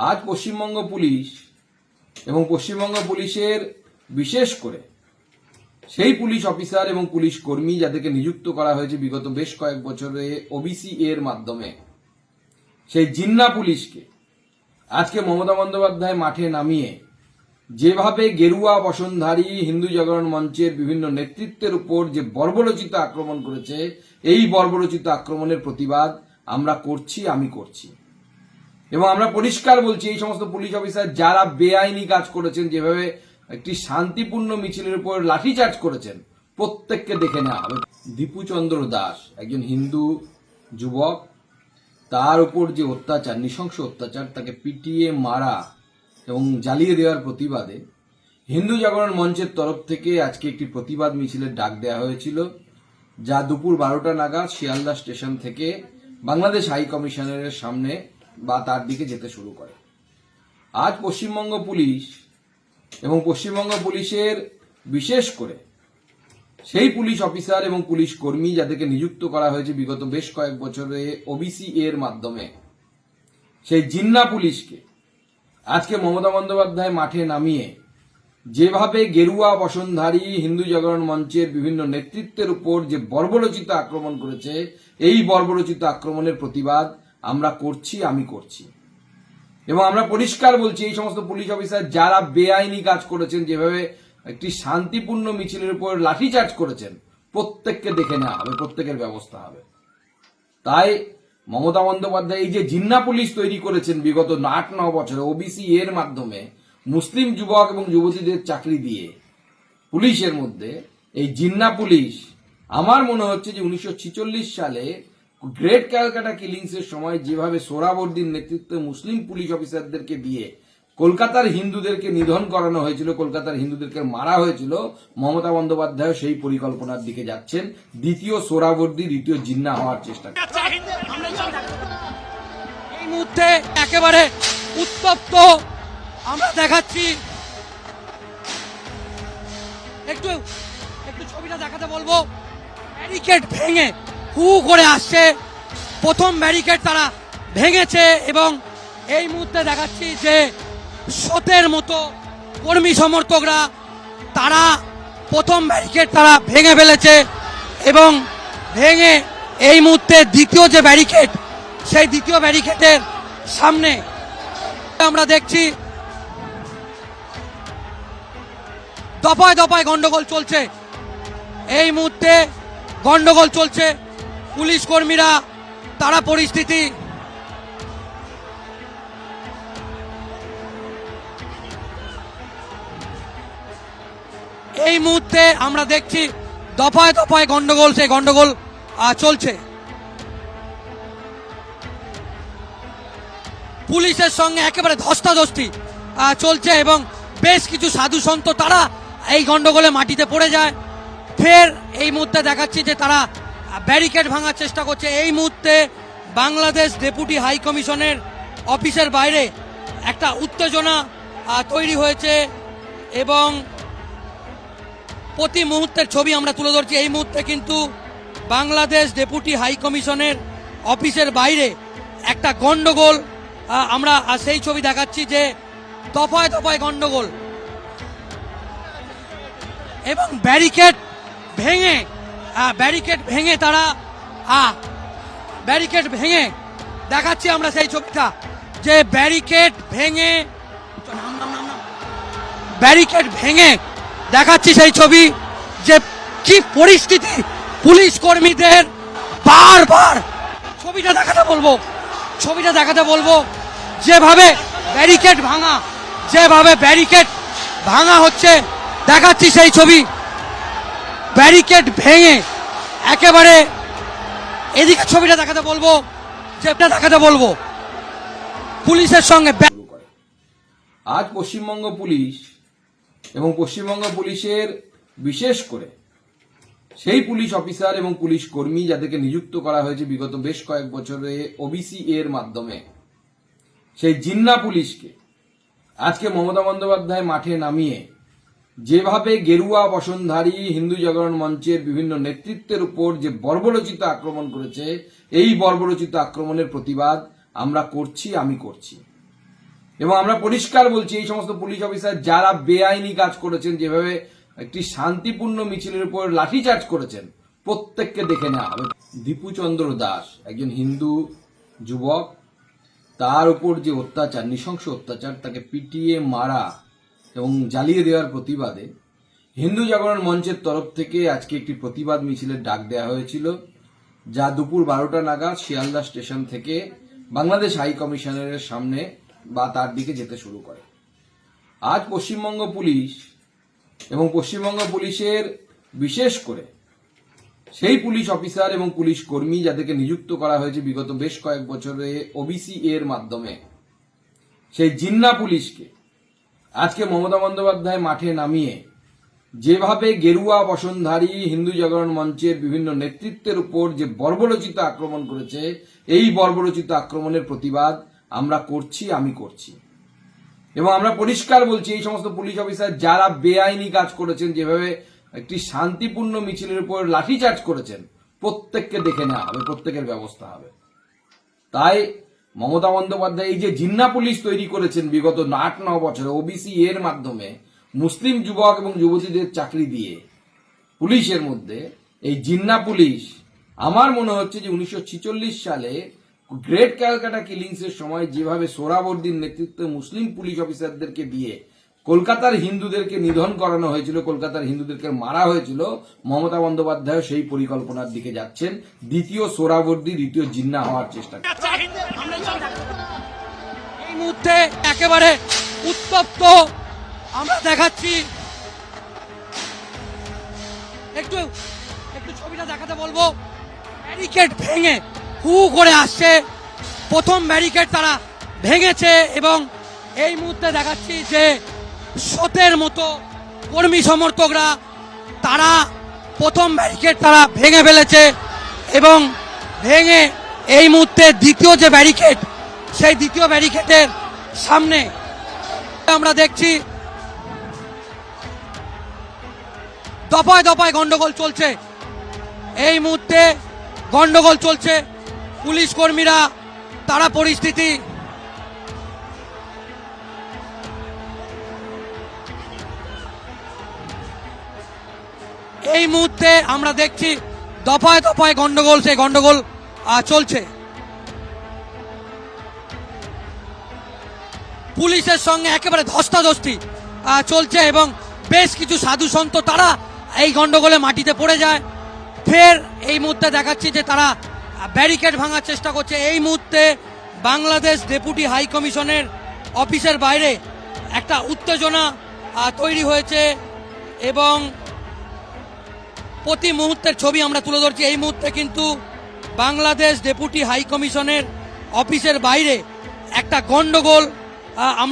আজ পশ্চিমবঙ্গ পুলিশ এবং পশ্চিমবঙ্গ পুলিশের বিশেষ করে সেই পুলিশ অফিসার এবং পুলিশ কর্মী যাদেরকে নিযুক্ত করা হয়েছে বিগত বেশ কয়েক বছরে ওবিসি এর মাধ্যমে, সেই জিন্না পুলিশকে আজকে মমতা বন্দ্যোপাধ্যায় মাঠে নামিয়ে যেভাবে গেরুয়া বসনধারী হিন্দু জাগরণ মঞ্চের বিভিন্ন নেতৃত্বের উপর যে বর্বরচিত আক্রমণ করেছে, এই বর্বরচিত আক্রমণের প্রতিবাদ আমরা করছি, আমি করছি। এবং আমরা পরিষ্কার বলছি, এই সমস্ত পুলিশ অফিসার যারা বেআইনি কাজ করেছেন, যেভাবে একটি শান্তিপূর্ণ মিছিলের উপর লাঠিচার্জ করেছেন, প্রত্যেককে দেখে নেওয়া হবে। দীপুচন্দ্র দাস একজন হিন্দু যুবক, তার উপর যে অত্যাচার, নৃশংস অত্যাচার, তাকে পিটিয়ে মারা এবং জ্বালিয়ে দেওয়ার প্রতিবাদে হিন্দু জাগরণ মঞ্চের তরফ থেকে আজকে একটি প্রতিবাদ মিছিলের ডাক দেওয়া হয়েছিল, যা দুপুর 12টা নাগাদ শিয়ালদা স্টেশন থেকে বাংলাদেশ হাই কমিশনারের সামনে বা তার দিকে যেতে শুরু করে। আজ পশ্চিমবঙ্গ পুলিশ এবং পশ্চিমবঙ্গ পুলিশের বিশেষ করে সেই পুলিশ অফিসার এবং পুলিশ কর্মী যাদেরকে নিযুক্ত করা হয়েছে বিগত বেশ কয়েক বছরে ওবিসি এর মাধ্যমে, সেই জিন্না পুলিশকে আজকে মমতা বন্দ্যোপাধ্যায় মাঠে নামিয়ে যেভাবে গেরুয়া বসনধারী হিন্দু জাগরণ মঞ্চের বিভিন্ন নেতৃত্বের উপর যে বর্বরচিত আক্রমণ করেছে, এই বর্বরচিত আক্রমণের প্রতিবাদ আমরা করছি, আমি করছি। এবং আমরা পরিষ্কার বলছি, এই সমস্ত পুলিশ অফিসার যারা বেআইনি কাজ করেছেন, যেভাবে একটি শান্তিপূর্ণ মিছিলের উপর লাঠিচার্জ করেছেন, প্রত্যেককে দেখে নেওয়া হবে, প্রত্যেকের ব্যবস্থা হবে। তাই মমতা বন্দ্যোপাধ্যায় এই যে জিন্না পুলিশ তৈরি করেছেন বিগত 8-9 বছরে ওবিসি এর মাধ্যমে মুসলিম যুবক এবং যুবতীদের চাকরি দিয়ে পুলিশের মধ্যে, এই জিন্না পুলিশ আমার মনে হচ্ছে যে 1946 সালে গ্রেট ক্যালকাটা কিলিংস এর সময় যেভাবে সোহরাওয়ার্দীর নেতৃত্বে মুসলিম পুলিশ অফিসারদেরকে দিয়ে কলকাতার হিন্দুদেরকে নিধন করানো হয়েছিল, কলকাতার হিন্দুদেরকে মারা হয়েছিল, মমতা বন্দ্যোপাধ্যায় সেই পরিকল্পনার দিকে যাচ্ছেন, দ্বিতীয় সোহরাওয়ার্দী, দ্বিতীয় জিন্না হওয়ার চেষ্টা করছেন। এই মুহূর্তে একেবারে উত্তপ্ত আমরা দেখাচ্ছি, একটু ছবিটা দেখাতে বলবো। ব্যারিকেড ভেঙে হু করে আসছে, প্রথম ব্যারিকেড তারা ভেঙেছে এবং এই মুহূর্তে দেখাচ্ছি যে স্রোতের মতো কর্মী সমর্থকরা তারা প্রথম ব্যারিকেড তারা ভেঙে ফেলেছে এবং ভেঙে এই মুহূর্তে দ্বিতীয় যে ব্যারিকেড, সেই দ্বিতীয় ব্যারিকেডের সামনে আমরা দেখছি দফায় দফায় গন্ডগোল চলছে। এই মুহূর্তে গন্ডগোল চলছে, পুলিশ কর্মীরা তারা পরিস্থিতি এই মুহূর্তে আমরা দেখছি দফায় দফায় গন্ডগোল, সেই গন্ডগোল চলছে। পুলিশের সঙ্গে একেবারে ধস্তাধস্তি চলছে এবং বেশ কিছু সাধু সন্ত তারা এই গন্ডগোলে মাটিতে পড়ে যায়। ফের এই মুহূর্তে দেখাচ্ছি যে তারা ব্যারিকেড ভাঙার চেষ্টা করছে। এই মুহূর্তে বাংলাদেশ ডেপুটি হাই কমিশনের অফিসের বাইরে একটা উত্তেজনা তৈরি হয়েছে এবং প্রতি মুহূর্তের ছবি আমরা তুলে ধরছি। এই মুহূর্তে কিন্তু বাংলাদেশ ডেপুটি হাই কমিশনের অফিসের বাইরে একটা গন্ডগোল, আমরা সেই ছবি দেখাচ্ছি যে দফায় দফায় গন্ডগোল এবং ব্যারিকেড ভেঙে তারা ব্যারিকেড ভেঙে দেখাচ্ছি আমরা সেই ছবিটা যে ব্যারিকেড ভেঙে দেখাচ্ছি সেই ছবি যে কি পরিস্থিতি পুলিশ কর্মীদের। বারবার ছবিটা দেখাতে বলবো যেভাবে ব্যারিকেড ভাঙা হচ্ছে, দেখাচ্ছি সেই ছবি। ব্যারিকেড ভেঙে একেবারে এদিকে ছবিটা দেখাতে বলবো পুলিশের সঙ্গে। আজ পশ্চিমবঙ্গ পুলিশ এবং পশ্চিমবঙ্গ পুলিশের বিশেষ করে সেই পুলিশ অফিসার এবং পুলিশ কর্মী যাদেরকে নিযুক্ত করা হয়েছে বিগত বেশ কয়েক বছরে ওবিসি এর মাধ্যমে, সেই জিন্না পুলিশকে আজকে মমতা বন্দ্যোপাধ্যায় মাঠে নামিয়ে যেভাবে গেরুয়া বসনধারী হিন্দু জাগরণ মঞ্চের বিভিন্ন নেতৃত্বের উপর যে বর্বরচিত আক্রমণ করেছে, এই বর্বরচিত আক্রমণের প্রতিবাদ আমরা করছি, আমি করছি। এবং আমরা পরিষ্কার বলছি এই সমস্ত পুলিশ অফিসার যারা বেআইনি কাজ করেছেন, যেভাবে একটি শান্তিপূর্ণ মিছিলের উপর লাঠিচার্জ করেছেন, প্রত্যেককে দেখে নেওয়া হবে। দীপুচন্দ্র দাস একজন হিন্দু যুবক, তার উপর যে অত্যাচার, নৃশংস অত্যাচার, তাকে পিটিয়ে মারা এবং জ্বালিয়ে দেওয়ার প্রতিবাদে হিন্দু জাগরণ মঞ্চের তরফ থেকে আজকে একটি প্রতিবাদ মিছিলের ডাক দেওয়া হয়েছিল, যা দুপুর 12টা নাগাদ শিয়ালদা স্টেশন থেকে বাংলাদেশ হাই কমিশনারের সামনে বা তার দিকে যেতে শুরু করে। আজ পশ্চিমবঙ্গ পুলিশ এবং পশ্চিমবঙ্গ পুলিশের বিশেষ করে সেই পুলিশ অফিসার এবং পুলিশ কর্মী যাদেরকে নিযুক্ত করা হয়েছে বিগত বেশ কয়েক বছরে ওবিসি এর মাধ্যমে, সেই জিন্না পুলিশকে আজকে মমতা বন্দ্যোপাধ্যায় মাঠে নামিয়ে যেভাবে গেরুয়া বসনধারী হিন্দু জাগরণ মঞ্চের বিভিন্ন নেতৃত্বের উপর যে বর্বরচিত আক্রমণ করেছে, এই বর্বরচিত আক্রমণের প্রতিবাদ আমরা করছি, আমি করছি। এবং আমরা পরিষ্কার বলছি এই সমস্ত পুলিশ অফিসার যারা বেআইনি কাজ করেছেন, যেভাবে একটি শান্তিপূর্ণ মিছিলের উপর লাঠিচার্জ করেছেন, প্রত্যেককে দেখে নেওয়া হবে, প্রত্যেকের ব্যবস্থা হবে। তাই মমতা বন্দ্যোপাধ্যায় এই যে জিন্না পুলিশ তৈরি করেছেন বিগত 8-9 বছরে ওবিসি এর মাধ্যমে মুসলিম যুবক এবং যুবতীদের চাকরি দিয়ে পুলিশের মধ্যে, এই জিন্না পুলিশ আমার মনে হচ্ছে যে 1946 সালে গ্রেট ক্যালকাটা কিলিংস এর সময় যেভাবে সোহরাওয়ার্দীর নেতৃত্বে মুসলিম পুলিশ অফিসারদেরকে দিয়ে কলকাতার হিন্দুদেরকে নিধন করানো হয়েছিল, কলকাতার হিন্দুদেরকে মারা হয়েছিল, মমতা বন্দ্যোপাধ্যায় সেই পরিকল্পনার দিকে যাচ্ছেন, দ্বিতীয় সোহরাওয়ার্দী, দ্বিতীয় জিন্না হওয়ার চেষ্টা করছেন। এই মুহূর্তে একেবারে উত্তপ্ত আমরা দেখাচ্ছি। একটু একটু ছবিটা দেখাতে বলবো। ব্যারিকেড ভেঙে হু করে আসছে, প্রথম ব্যারিকেড তারা ভেঙেছে এবং এই মুহূর্তে দেখাচ্ছি যে শতের মতো কর্মী সমর্থকরা তারা প্রথম ব্যারিকেড তারা ভেঙে ফেলেছে এবং ভেঙে এই মুহূর্তে দ্বিতীয় যে ব্যারিকেড, সেই দ্বিতীয় ব্যারিকেডের সামনে আমরা দেখছি দফায় দফায় গন্ডগোল চলছে। এই মুহূর্তে গন্ডগোল চলছে, পুলিশ কর্মীরা তারা পরিস্থিতি এই মুহূর্তে আমরা দেখছি দফায় দফায় গন্ডগোল, সেই গন্ডগোল চলছে। পুলিশের সঙ্গে একেবারে ধস্তাধস্তি চলছে এবং বেশ কিছু সাধু সন্ত তারা এই গন্ডগোলে মাটিতে পড়ে যায়। ফের এই মুহূর্তে দেখাচ্ছি যে তারা ব্যারিকেড ভাঙার চেষ্টা করছে। এই মুহূর্তে বাংলাদেশ ডেপুটি হাই কমিশনের অফিসের বাইরে একটা উত্তেজনা তৈরি হয়েছে এবং প্রতি মুহূর্তের ছবি আমরা তুলে ধরছি। এই মুহূর্তে কিন্তু বাংলাদেশ ডেপুটি হাই কমিশনের অফিসের বাইরে একটা গন্ডগোল আমরা